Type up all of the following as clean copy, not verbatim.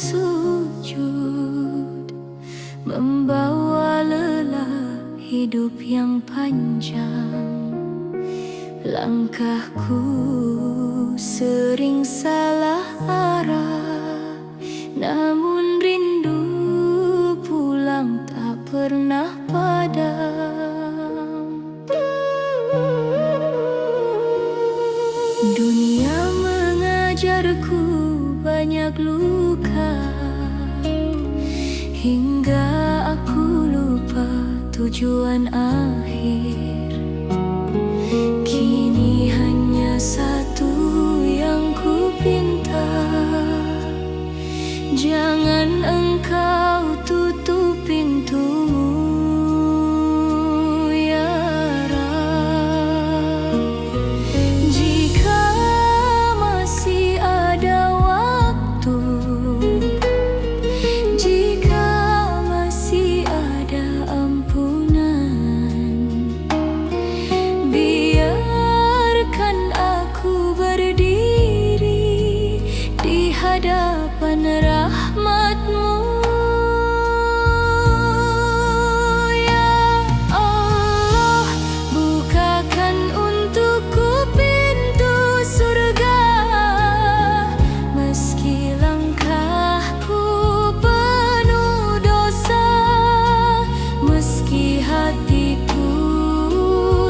sujud, membawa lelah hidup yang panjang. Langkahku sering salah arah, namun rindu pulang tak pernah padam. Dunia mengajarku banyak luka, hingga aku lupa tujuan akhir. Kini hanya satu yang ku pinta, jangan engkau tutup pintumu, ya Rab. Jika masih ada waktu, jika masih ada ampunan, biarkan aku berdiri di hadapan rahmat-Mu. Ya Allah, bukakan untukku pintu surga, meski langkahku penuh dosa, meski hatiku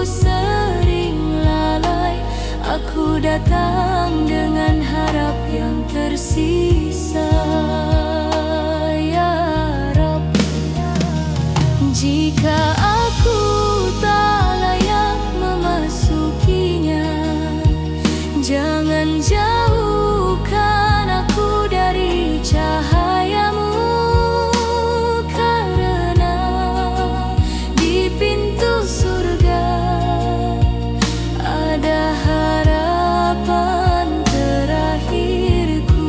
sering lalai. Aku datang dengan harap yang tersisa, ya Rab. Jika aku tak layak memasukinya, jangan jauhkan aku dari cahaya-Mu, karena di pintu surga ada harapan terakhirku.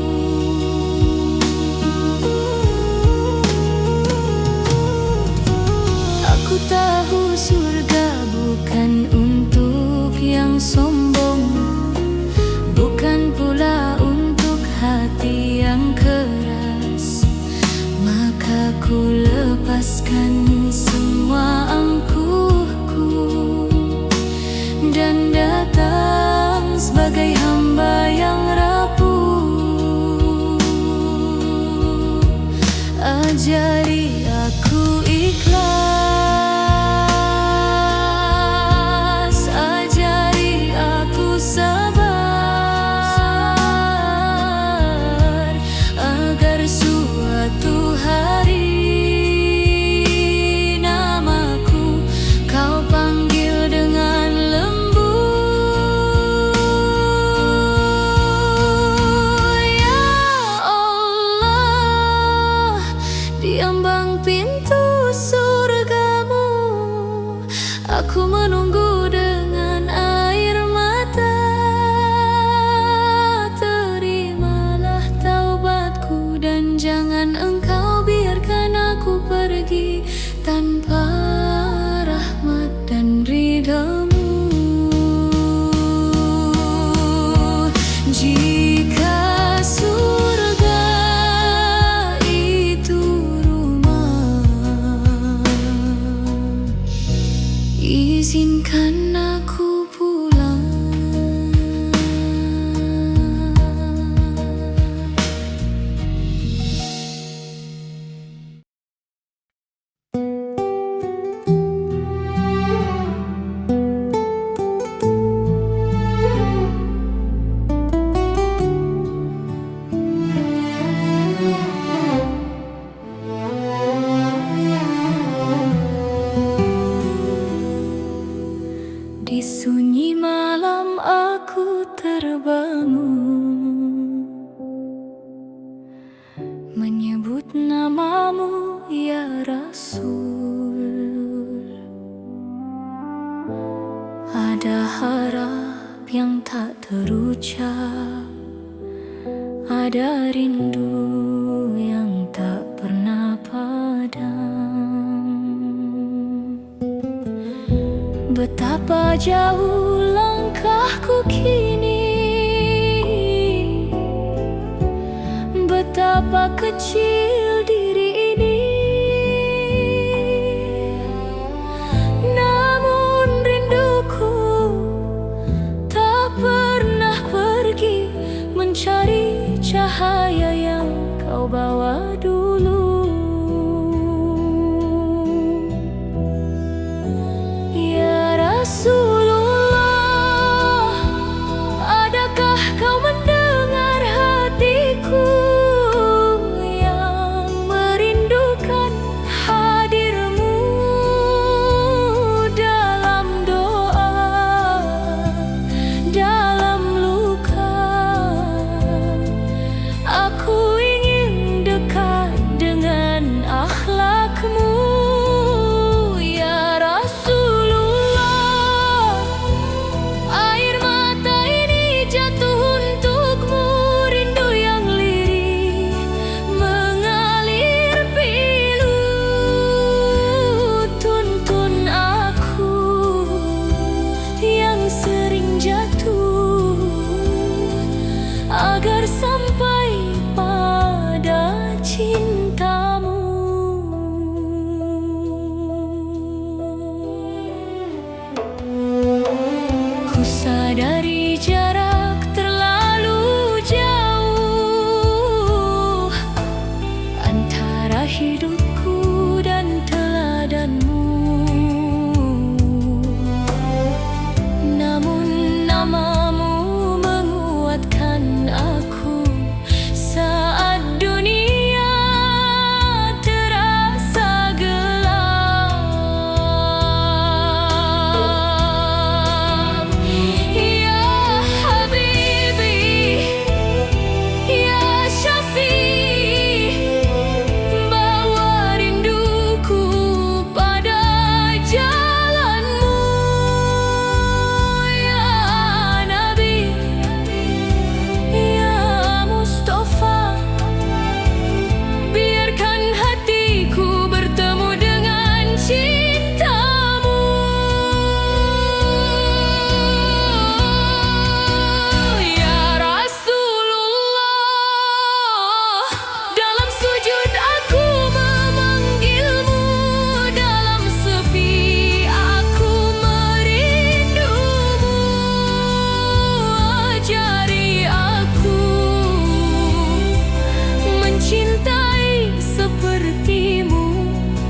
Aku tahu surga bukan untuk yang sombong, bukan pula untuk hati yang keras. Maka ku lepaskan semua angkuhku dan datang sebagai hamba yang rapuh. Ajari aku ikhlas, ajari aku sabar, agar suatu hari namaku Kau panggil dengan lembut. Ya Allah, di ambang pintu surga-Mu, aku menunggu dengan air mata. Terimalah taubatku dan jangan Engkau biarkan aku pergi tanpa rahmat dan ridha-Mu. Jika surga itu rumah, izinkan aku pulang. Di sunyi malam aku terbangun, menyebut nama-Mu, ya Rasul. Ada harap yang tak terucap, ada rindu yang tak pernah padam. Betapa jauh langkahku kini, betapa betapa kecil diri ini. Namun rinduku tak pernah pergi mencari cahaya yang kau bawa dulu. Ya Rasulullah, adakah kau mendengar hatiku yang merindukan hadirmu dalam doa, dalam luka? Aku ingin dekat dengan akhlakmu. Ya Rasulullah, air mata ini jatuh untukmu, rindu yang lirih mengalir pilu. Tuntun aku yang sering jatuh agar sampai pada cintamu. Ku sadari jarak terlalu jauh antara hidupku dan teladanmu. Namun namamu menguatkan aku saat dunia terasa gelap. Ya Habibi, ya Syafi'i, bawa rinduku pada jalanmu. Ya Nabi, ya Mustafa, biarkan hatiku bertemu dengan cintamu. Ya Rasulullah, dalam sujud aku memanggilmu, dalam sepi aku merindumu. Ajari aku mencintai sepertimu,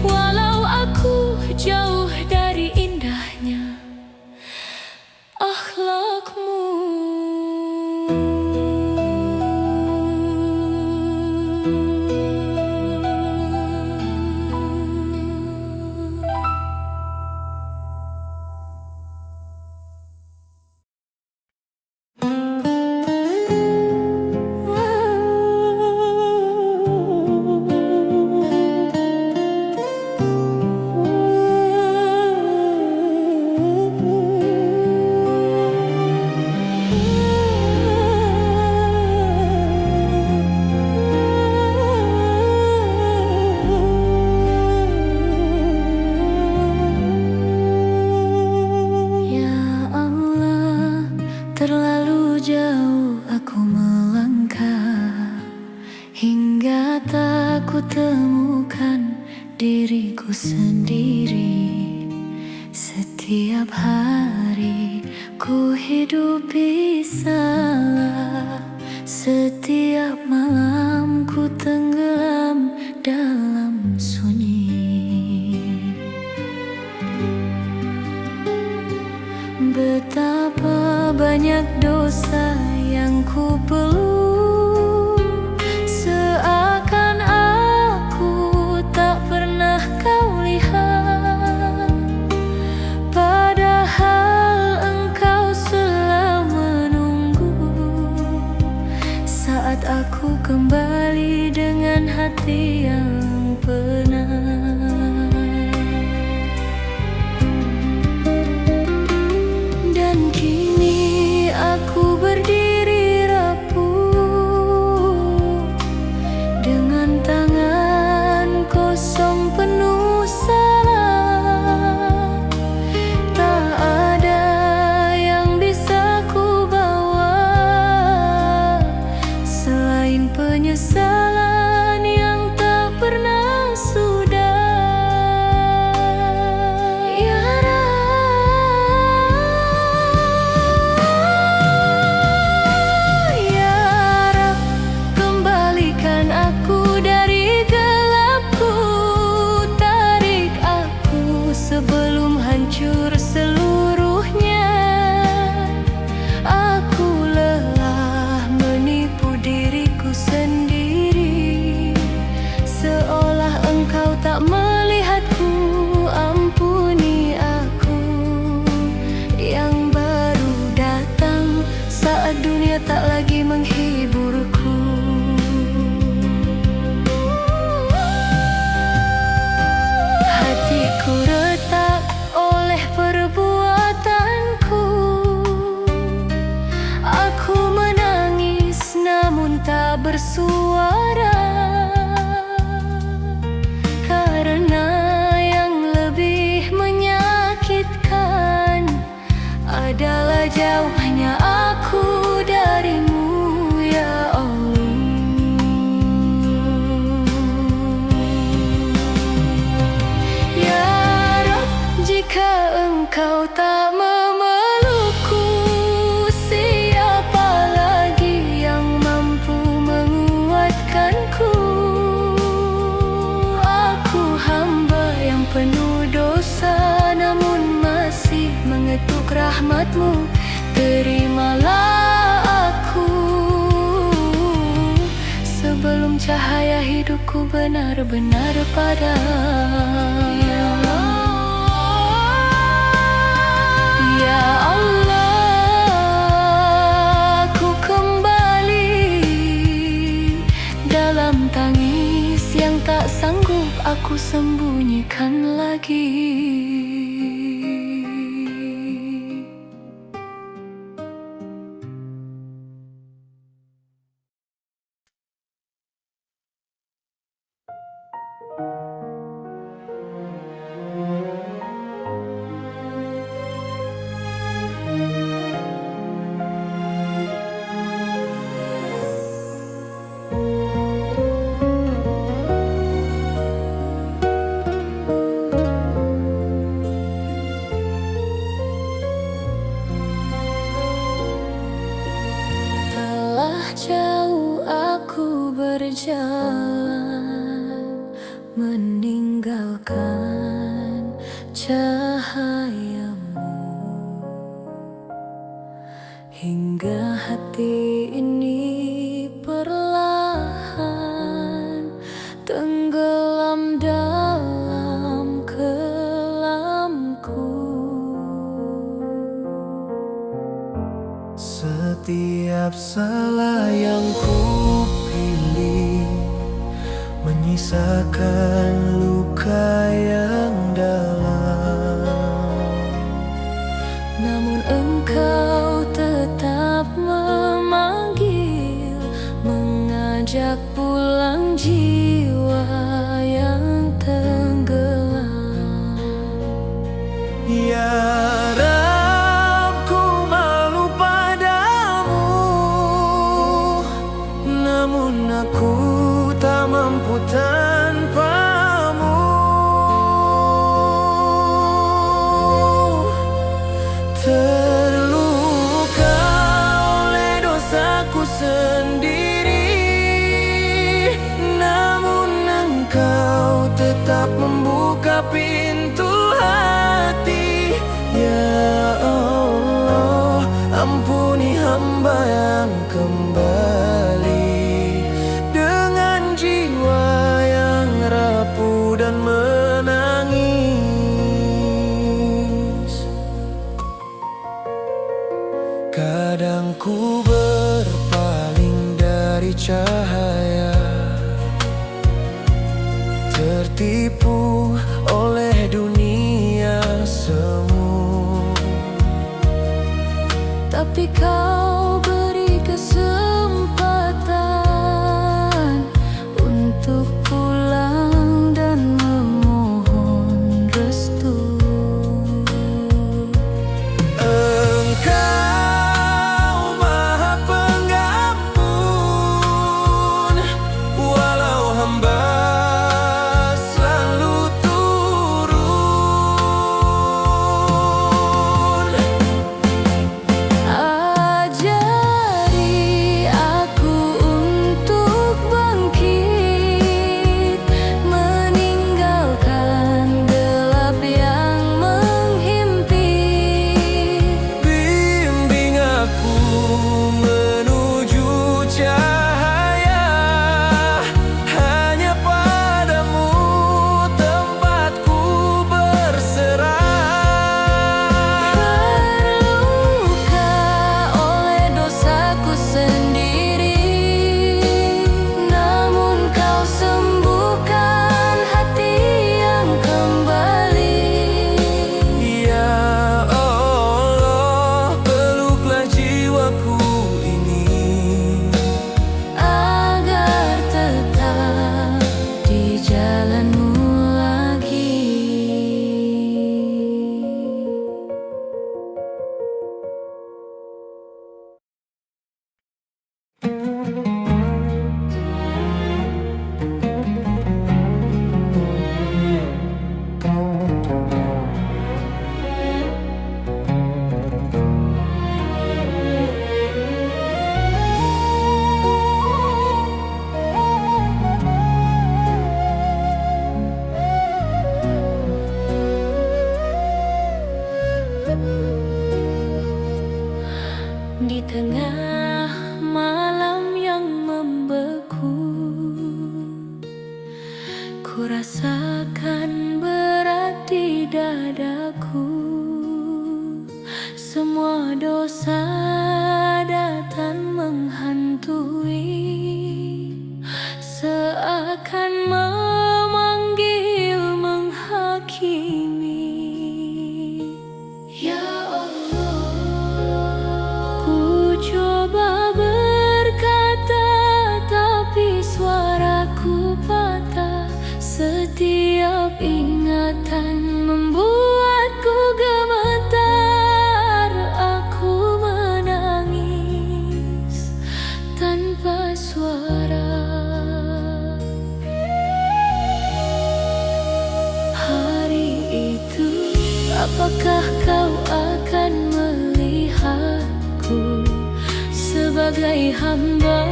walau aku jauh dari indahnya akhlakmu. Ya Allah, terlalu jauh aku melangkah hingga tak ku temukan diriku sendiri. Setiap hari ku hidupi salah, setiap malam ku tenggelam dalam sunyi. Betapa banyak dosa yang ku peluk, seakan aku tak pernah kau lihat. Padahal engkau selalu menunggu saat aku kembali dengan hati yang penat. Dan kini aku berdiri rapuh dengan tangan kosong penuh salah. Tak ada yang bisa ku bawa selain penyesalan. penuh dosa, namun masih mengetuk rahmat-Mu. Terimalah aku sebelum cahaya hidupku benar-benar padam. Ya Allah, ku kembali dalam tangis yang tak sanggup aku sembunyikan lagi. Jauh aku berjalan, meninggalkan cahaya-Mu, hingga hati ini perlahan tenggelam dalam kelamku. Setiap salah yang ku pilih menyisakan luka yang dalam, namun Engkau tetap memanggil, mengajak pulang jiwa yang tenggelam. Ya aku tak mampu tanpa-Mu. Terluka oleh dosaku sendiri, namun Engkau tetap membuka pintu hati. Ya Allah, ampuni hamba yang kembali dan menangis. Kadang ku berpaling dari cahaya, tertipu oleh dunia semu. Tapi Kau beri kesempatan untuk pulang dan memohon restu. Engkau Maha Pengampun, walau hamba selalu turun. Di tengah malam yang membeku, ku rasakan berat di dadaku. Semua dosa datang menghantui, seakan memanggil, menghakimi. Ya Allah, ku coba berkata, tapi suaraku patah. Setiap ingatan membuatku gemetar. Aku menangis tanpa suara. Hari itu, apakah kau akan melihatku sebagai hamba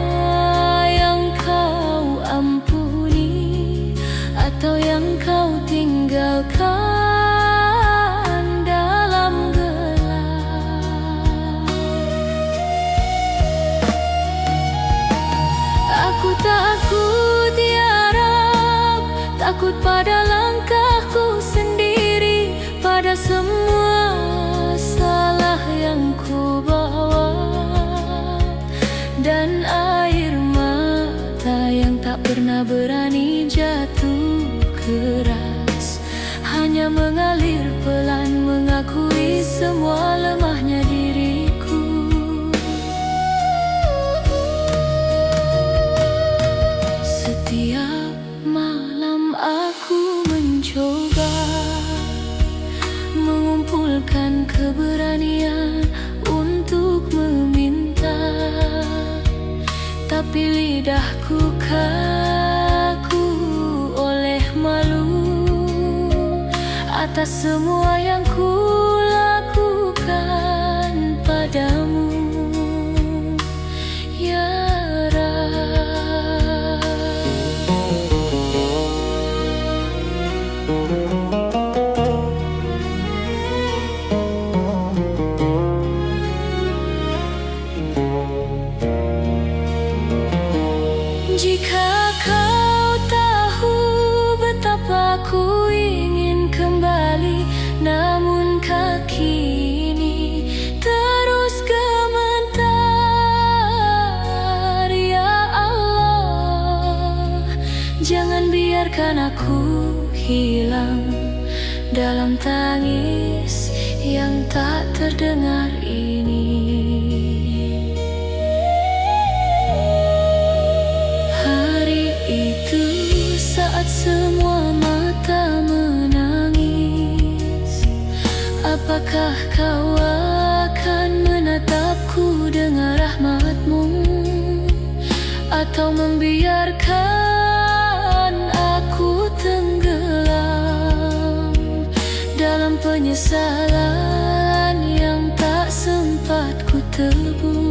yang kau ampuni, atau yang kau tinggalkan dalam gelap? Aku takut ya Rab, takut pada langkahku sendiri, pada semua salah yang ku bawa, dan air mata yang tak pernah berani jatuh keras, hanya mengalir pelan, mengakui semua lemahnya diriku. Setiap malam aku mencoba mengumpulkan keberanian untuk meminta, tapi lidahku kaku oleh malu atas semua yang ku lakukan padamu, ya Rab. Jika kau tahu betapa ku ingin kembali, namun kaki ini terus gemetar. Ya Allah, jangan biarkan aku hilang dalam tangis yang tak terdengar ini. Saat semua mata menangis, apakah kau akan menatapku dengan rahmat-Mu, atau membiarkan aku tenggelam dalam penyesalan yang tak sempat ku tebus?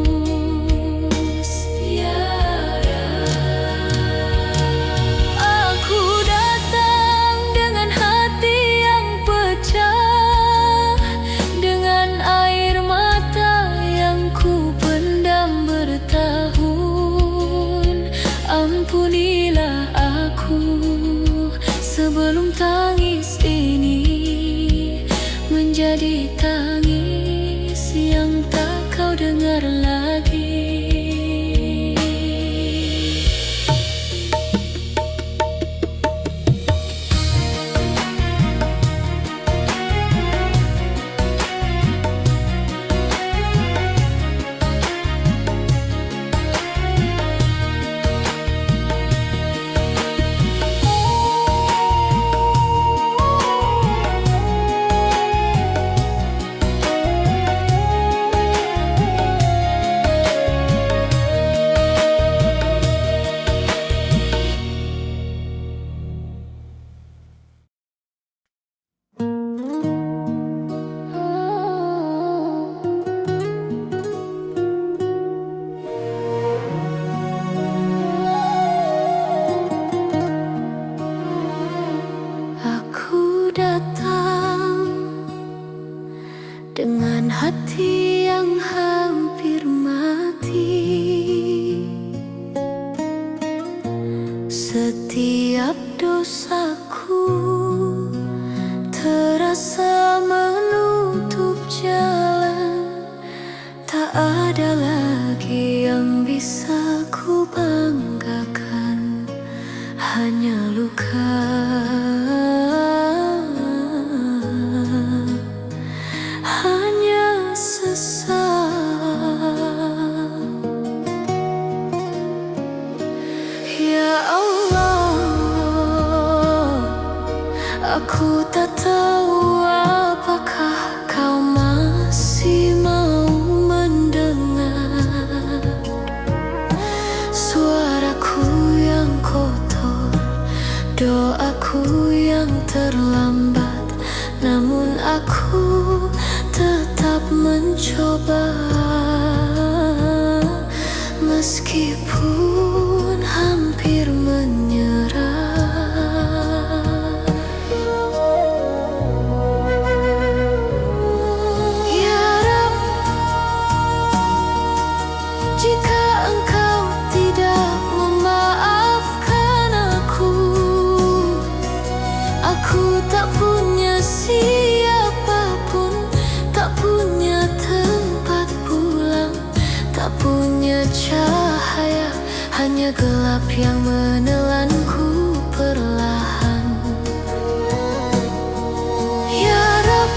Setiap dosaku terasa menutup jalan. Tak ada lagi yang bisa ku banggakan, hanya luka, hanya sesal. Ya Allah, aku tak tahu apakah kau masih mau mendengar suaraku yang kotor, doaku yang terlambat. Namun aku tetap mencoba, meskipun hampir menyerah. Ya Rabb, jika Engkau tidak memaafkan aku tak punya siapapun, tak punya tempat pulang, tak punya cahaya, hanya gelap yang menelanku perlahan. Ya Rabb,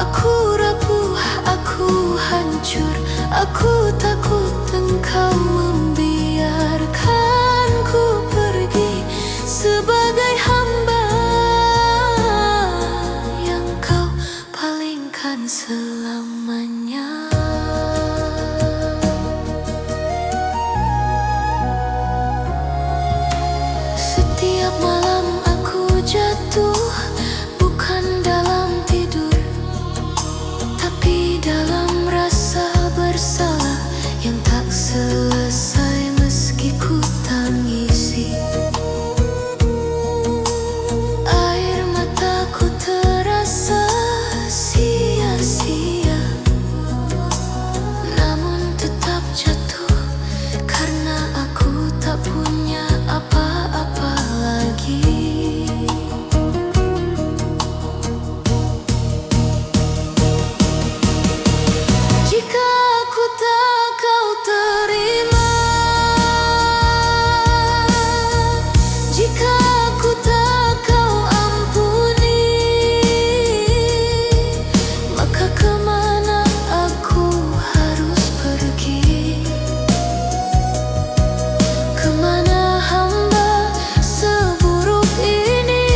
aku rapuh, aku hancur, aku takut Engkau membiarkanku pergi sebagai hamba yang Kau palingkan selamanya. Setiap malam aku jatuh, bukan dalam tidur, tapi dalam rasa bersalah yang tak selesai meski ku tangisi. Air mataku terasa sia-sia, namun tetap jatuh karena aku tak punya apa-apa lagi. Jika aku tak Kau terima, jika aku tak Kau ampuni, maka kemana aku harus pergi? Kemana hamba seburuk ini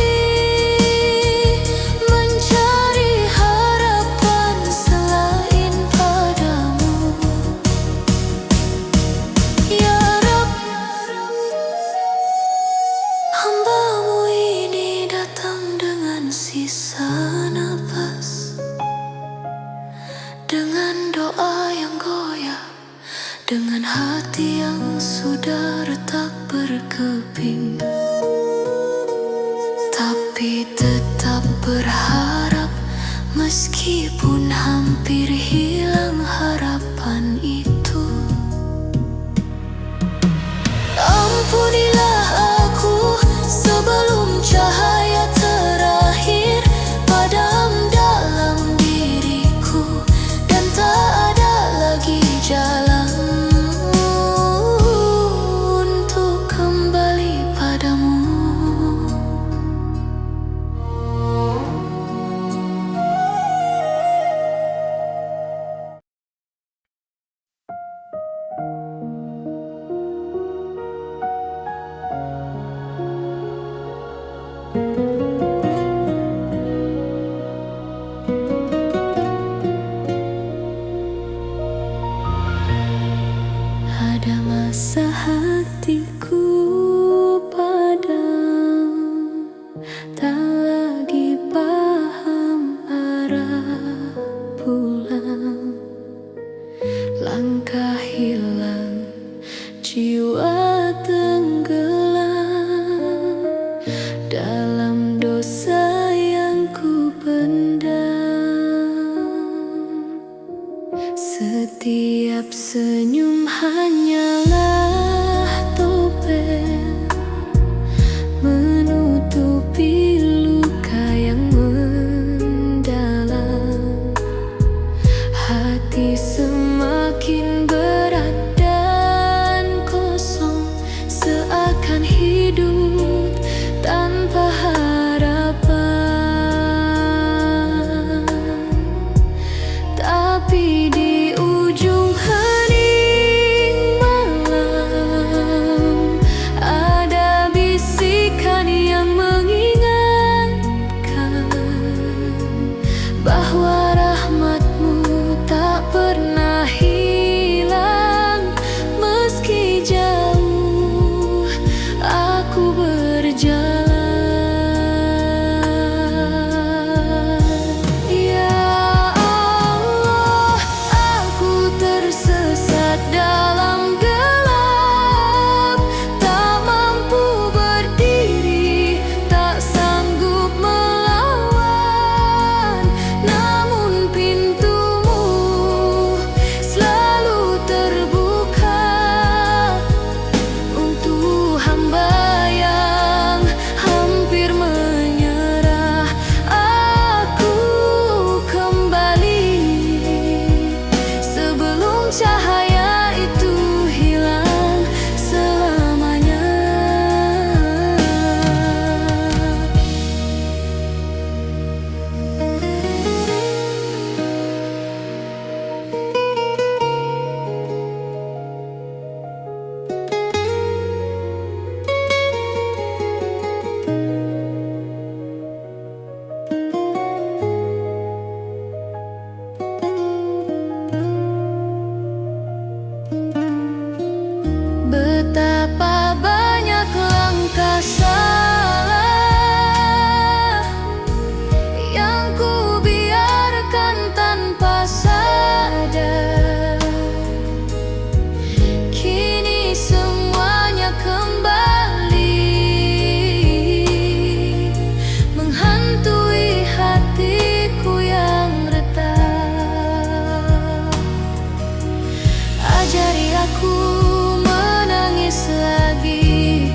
mencari harapan selain padamu? Ya Rabb, hamba-Mu ini datang dengan sisa nafas, dengan doa yang goyah, dengan hati yang sudah retak berkeping, tapi tetap berharap meskipun hampir hilang harapan itu. Ampunilah aku sebelum cahaya terakhir padam dalam diriku, dan tak ada lagi jalan hamba yang hampir menyerah. Aku kembali sebelum cahaya itu hilang selamanya. Betapa banyak langkah salah yang ku biarkan tanpa sadar. Kini semuanya kembali menghantui hatiku yang retak. Ajari aku lagi,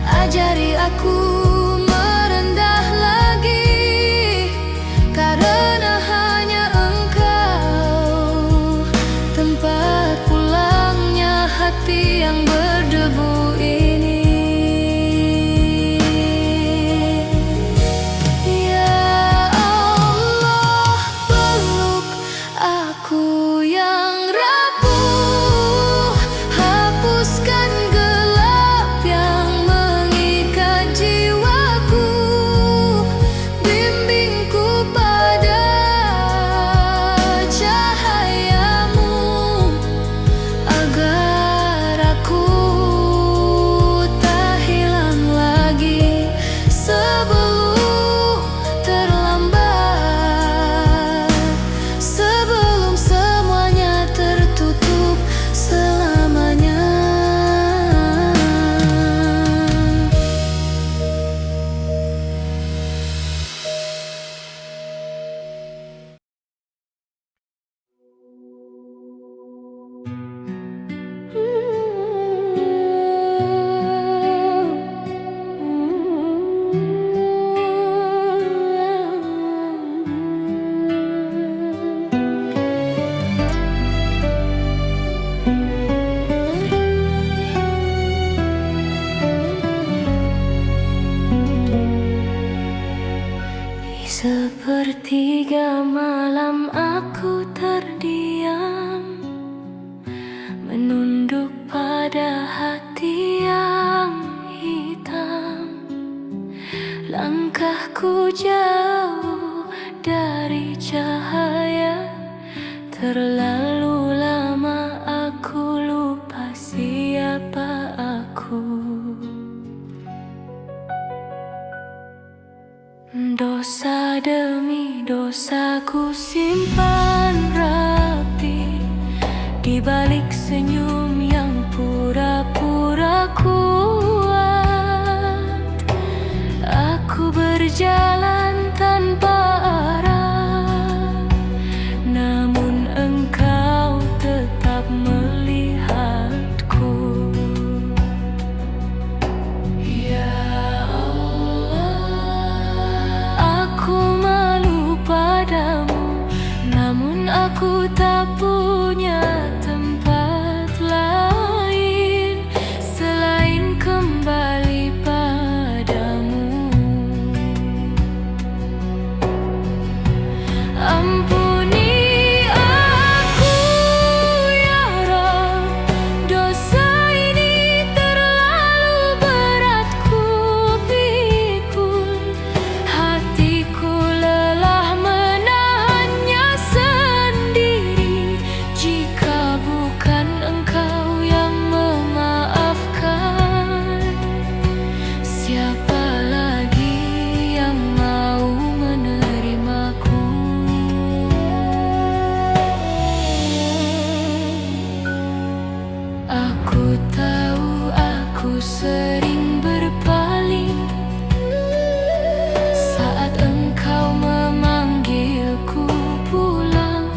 ajari aku merendah lagi, karena hanya Engkau tempat pulangnya hati yang berdebu ini. Ya Allah, peluk aku yang rapuh, hapuskan gelap yang mengikat jiwaku, bimbingku pada cahayamu, agar aku tak hilang lagi sebelum terlambat, sebelum semuanya tertutup selamanya. Di sepertiga malam aku terdiam, menunduk pada hati yang hitam. Langkahku jauh dari cahaya, terlalu lama aku lupa siapa aku. Dosa demi dosa ku simpan rapi di balik senyum yang pura-pura kuat. Aku berjalan tanpa arah, namun Engkau tetap melihatku. Ya aku malu padamu, namun aku tak punya tempat lain selain kembali padamu. Ampuni aku ya Rabb, dosa ini terlalu berat ku pikul. Hatiku lelah menahannya sendiri. Jika bukan Engkau yang memaafkan, siapa lagi yang mau menerimaku? Aku tahu aku sering berpaling saat Engkau memanggilku pulang.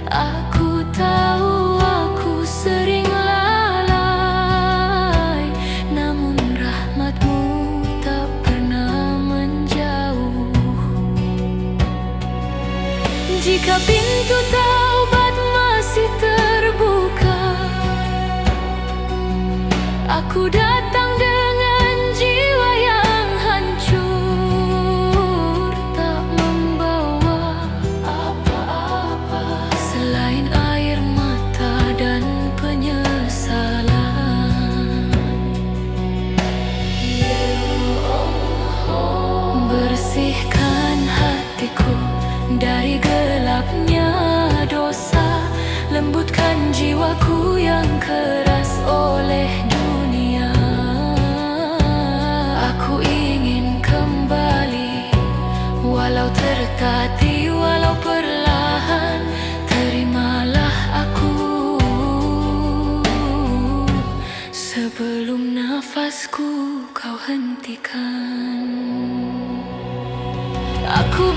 Aku tahu aku jiwaku yang keras oleh dunia. Aku ingin kembali, walau tertatih, walau perlahan. Terimalah aku sebelum nafasku kau hentikan. Aku